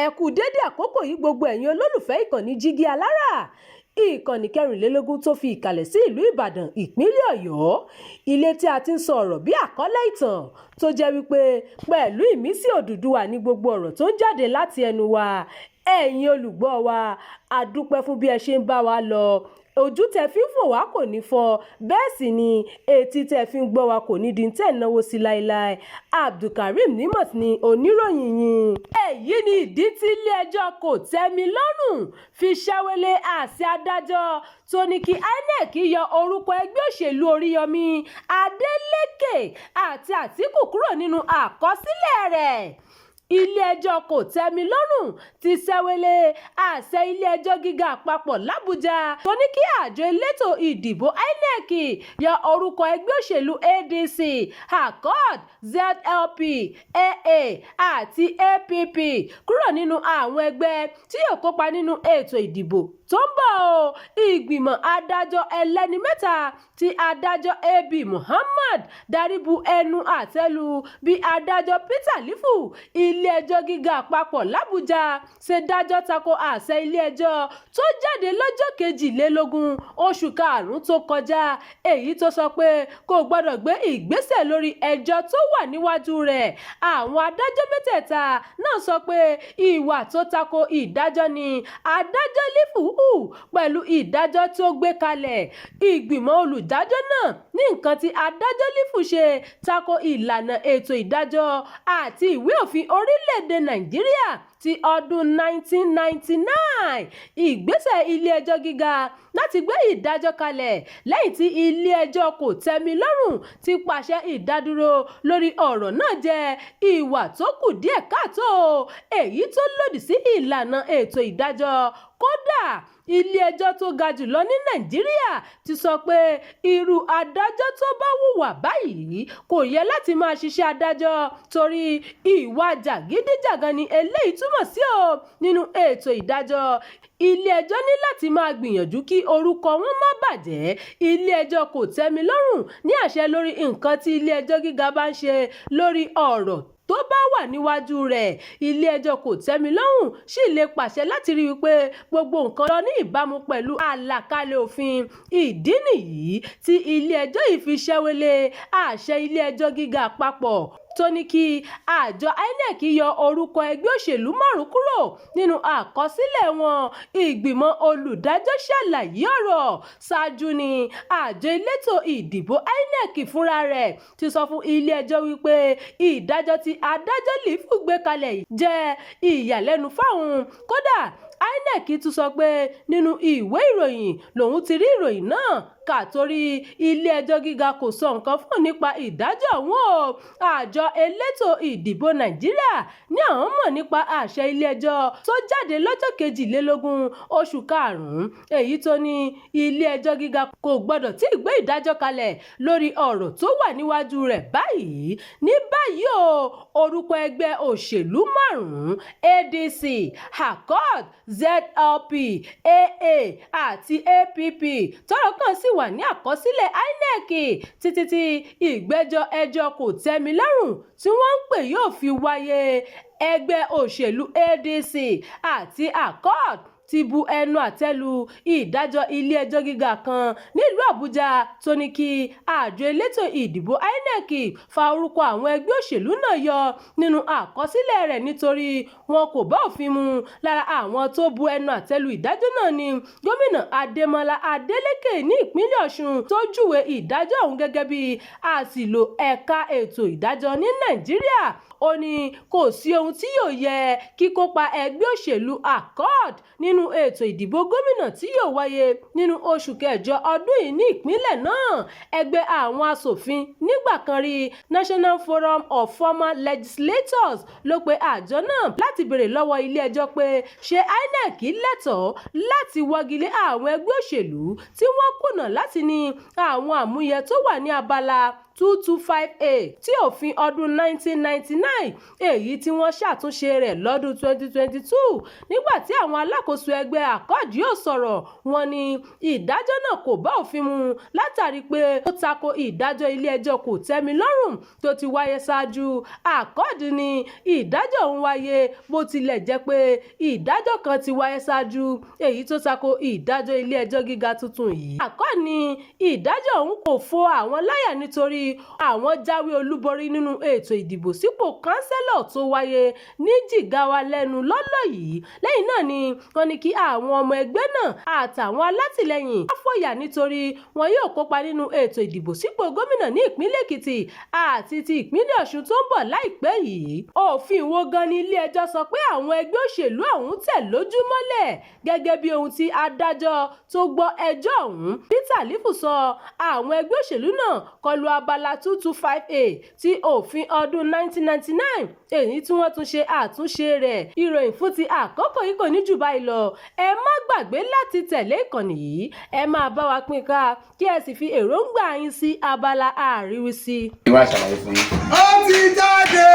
ẹ kú dédé àkókò yìí gbogbo ẹ̀yin olólùfẹ́ ìkànnì Jígí Alára, ìkànnì 24 tó fi ìkàlẹ̀ sí ìlú Ìbàdàn ìpínlẹ̀ Ọ̀yọ́, ilé tí a ti ń sọ ọ̀rọ̀ bí àkọ́lé ìtàn tó jẹ́ wípé pẹ̀lú ìmísí Odùduwà ní gbogbo ọ̀rọ̀ tó ń jáde láti ẹnu wa. Ẹ̀yin olùgbọ́ wa, a dúpẹ́ fún bí ẹ ṣe ń bá wa lọ. Ojú tẹ́ fi ń fò wá kò ní fọ́, bẹ́ẹ̀ sì ni etí tẹ́ fi ń gbọ́ wa kò ní di tẹ́ náwó sí láéláé. Abdulkareem Nimot ni oníròyìn yín. Èyí ni ìdí tí ilé-ẹjọ́ Kòtẹ́milọ́rùn fi ṣẹ́wélé àṣẹ adájọ́ tó ní kí INEC yọ orúkọ ẹgbẹ́ òṣèlú Oríyọmí, Adeleke àti Àtíkù kúrò nínú àkọsílẹ̀ rẹ̀. Ilé-ẹjọ́ Kòtẹ́milọ́rùn ti ṣẹ́wélé àṣẹ ilé-ẹjọ́ gíga àpapọ̀ l'Àbújá tó ní kí àjọ elétò ìdìbò INEC yọ orúkọ ẹgbẹ́ òṣèlú ADC, ACORD, ZLP, AA àti APP kúrò nínú àwọn ẹgbẹ́ tí yóò kópa nínú ètò ìdìbò tó ń bọ̀. Ìgbìmọ̀ adájọ́ ẹlẹ́ni mẹ́ta tí adájọ́ AB Muhammad darí bu ẹnu àtẹ́ lù bí adájọ́ Peter Lifu ilé-ẹjọ́ gíga àpapọ̀ l'Àbújá ṣe dájọ́ tako àṣẹ ilé-ẹjọ́ tó jáde lọ́jọ́ 22 oṣù karùn-ún tó kọjá, èyí tó sọ pé kò gbọ́dọ̀ gbé ìgbésẹ̀ lórí ẹjọ́ tó wà níwájú rẹ̀. Àwọn adájọ́ mẹ́tẹ̀ẹ̀ta náà sọ pé ìwà tó tako ìdájọ́ ni adájọ́ Lifu hù pẹ̀lú ìdájọ́ tí ó gbé kalẹ̀. Ìgbìmọ̀ olùdájọ́ náà ní nǹkan tí adájọ́ Lifu ṣe tako ìlànà ètò ìdájọ́ àti ìwé òfin orílẹ̀-èdè Nàìjíríà ti ọdún 1999. Ìgbésẹ̀ ilé-ẹjọ́ gíga láti gbé ìdájọ́ kalẹ̀ lẹ́yìn tí ilé-ẹjọ́ Kòtẹ́milọ́rùn ti pàṣẹ ìdádúró lórí ọ̀rọ̀ náà jẹ́ ìwà tó kù díẹ̀ káàtó, èyí tó lòdì sí ìlànà ètò ìdájọ́. Kódà ilé-ẹjọ́ tó ga jùlọ ní Nàìjíríà ti sọ pé irú adájọ́ tó bá hùwà báyìí kò yẹ láti máa ṣiṣẹ́ adájọ́ torí ìwà jàgídíjàgan ni eléyìí túmọ̀ sí nínú ètò ìdájọ́. Ilé-ẹjọ́ ní láti máa gbìyànjú kí orúkọ wọn má bàjẹ́. Ilé-ẹjọ́ Kòtẹ́milọ́rùn ní àṣẹ lórí nǹkan tí ilé-ẹjọ́ gíga bá ń ṣe lórí ọ̀rọ̀ tó bá wà níwájú rẹ̀. Ilé-ẹjọ́ Kòtẹ́milọ́rùn sì lè pàṣẹ láti rí wípé gbogbo nǹkan lọ ní ìbámu pẹ̀lú àlàkalẹ̀ òfin. Ìdí nìyí tí ilé-ẹjọ́ yìí fi ṣẹ́wélé àṣẹ ilé-ẹjọ́ gíga àpapọ̀ tó ní kí àjọ INEC yọ orúkọ ẹgbẹ́ òṣèlú 5 kúrò nínú àkọsílẹ̀ wọn. Ìgbìmọ̀ olùdájọ́ ṣàlàyé ọ̀rọ̀ ṣáájú ní àjọ elétò ìdìbò INEC fúnra rẹ̀ ti sọ fún ilé-ẹjọ́ wípé ìdájọ́ tí adájọ́ Lifu gbé kalẹ̀ jẹ́ ìyàlẹ́nu fáwọn. Kódà INEC tún sọ pé nínú ìwé ìròyìn lòun ti rí ìròyìn náà kà torí ilé-ẹjọ́ gíga kò sọ nǹkan fún nípa ìdájọ́ ọ̀hún. Àjọ elétò ìdìbò Nàìjíríà ní àwọn mọ̀ nípa àṣẹ ilé-ẹjọ́ tó jáde lọ́jọ́ 22 oṣù karùn-ún, èyí tó ní ilé-ẹjọ́ gíga kò gbọ́dọ̀ tí ì gbé ìdájọ́ kalẹ̀ lórí ọ̀rọ̀ tó wà níwájú rẹ̀ báyìí. Ní báyìí orúkọ ẹgbẹ́ òṣèlú 5 ADC, ACORD, ZLP, AA àti APP tọ́rọ̀ kàn sí wà ní àkọsílẹ̀ INEC títí tí ìgbẹ́jọ́ ẹjọ́ Kòtẹ́milọ́rùn tí wọ́n ń pè yóò fi wáyé. Ẹgbẹ́ òṣèlú ADC àti ACORD ti bu ẹnu àtẹ́ lu ìdájọ́ ilé-ẹjọ́ gíga kan nílùú Àbújá tó ní kí àjọ elétò ìdìbò INEC fa orúkọ àwọn ẹgbẹ́ òṣèlú náà yọ nínú àkọsílẹ̀ rẹ̀ nítorí wọn kò bá òfin mu. Lára àwọn tó bu ẹnu àtẹ́ lu ìdájọ́ náà ni gómìnà Adémọ́lá Adélékè ní ìpínlẹ̀ Ọ̀ṣun tó júwe ìdájọ́ ọ̀hún gẹ́gẹ́ bí àṣìlò ẹ̀ka ètò ìdájọ́ ní Nàìjíríà. Ó ní kò sí ohun tí yóò yẹ kíkópa ẹgbẹ́ òṣèlú ACORD nínú ètò ìdìbò gómìnà tí yóò wáyé nínú oṣù kẹjọ ọdún yìí ní ìpínlẹ̀ náà. Ẹgbẹ́ àwọn aṣòfin nígbà kan rí National Forum of Former Legislators ló pe àjọ náà láti béèrè lọ́wọ́ ilé-ẹjọ́ pé ṣé INEC lẹ́tọ̀ọ́ láti wọ́gilé àwọn ẹgbẹ́ òṣèlú tí wọ́n kùnà láti ní àwọn àmúyẹ tó wà ní abala 225A tí òfin ọdún 1999 èyí tí wọ́n ṣàtúnṣe rẹ̀ lọ́dún 2022 nígbà tí àwọn alákòóso ẹgbẹ́ ACORD yóò sọ̀rọ̀ wọ́n ní ìdájọ́ náà kò bá òfin mu látàrí pé ó tako ìdájọ́ ilé-ẹjọ́ kòtẹ́milọ́rùn tó ti wáyé ṣáájú. ACORD ní ìdájọ́ ọ̀hún wáyé bó tilẹ̀ jẹ́ pé ìdájọ́ kan ti wáyé ṣáájú èyí tó tako ìdájọ́ ilé-ẹjọ́ gíga tuntun yìí. ACORD ní ìdájọ́ ọ̀hún kò fo àwọn láyà nítorí àwọn jáwé olúborí nínú ètò ìdìbò sípò kánsẹ́lọ̀ tó wáyé ní Jigawa lẹ́nu lọ́lọ́ yìí. Lẹ́yìn náà ni wọ́n ní kí àwọn ọmọ ẹgbẹ́ náà àtàwọn alátìlẹyìn á fòyà nítorí wọn yóò kópa nínú ètò ìdìbò sípò gómìnà ní ìpínlẹ̀ Èkìtì àti ti ìpínlẹ̀ Ọ̀ṣun tó ń bọ̀ láìpẹ́ yìí. Òfin wo gan ni ilé-ẹjọ́ sọ pé àwọn ẹgbẹ́ òṣèlú ọ̀hún tẹ̀ lójúmọ́lẹ̀ gẹ́gẹ́ bí ohun tí adájọ́ tó gbọ́ ẹjọ́ ọ̀hún Peter Lifu sọ. Àwọn ẹgbẹ́ òṣèlú náà kọlu abala 225A ti òfin ọdún 1999 èyí tí wọ́n tún ṣe àtúnṣe rẹ̀. Ìròyìn fún ti àkókò yìí kò ní jù báyìí lọ. Ẹ má gbàgbé láti tẹ̀lé ìkànnì yìí. Ẹ máa bá wa pín ká kí ẹ sì fi èròǹgbà yín sí abala àríwísí. Ìwà ṣàlàyé fún yín. Ó ti jáde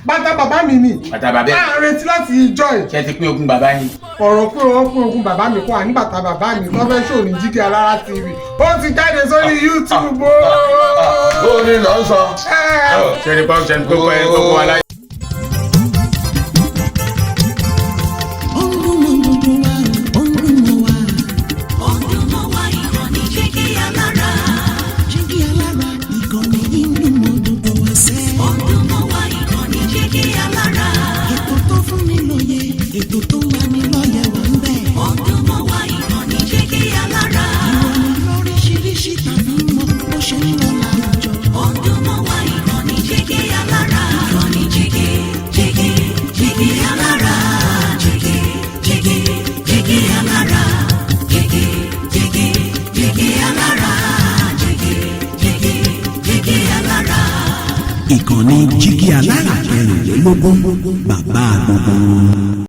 bàtà bàbá mi ni. Bàtà bàbá ẹ̀. A retí láti ìjọ ẹ̀. Ṣé ti pín ogún bàbá yín? Ọ̀rọ̀ pé wọ́n pín ogún bàbá mi kọ́ àní bàtà bàbá mi tó fẹ́ ṣò ní Jígí Alára TV. Ó ti jáde sórí YouTube o. Ó ní lọ sọ. Ṣé ní pọ́ńṣẹ́ ní gbogbo ẹ̀ gbogbo aláyé. Ìkànnì Jígí Alára 24 bàbá gbogbo.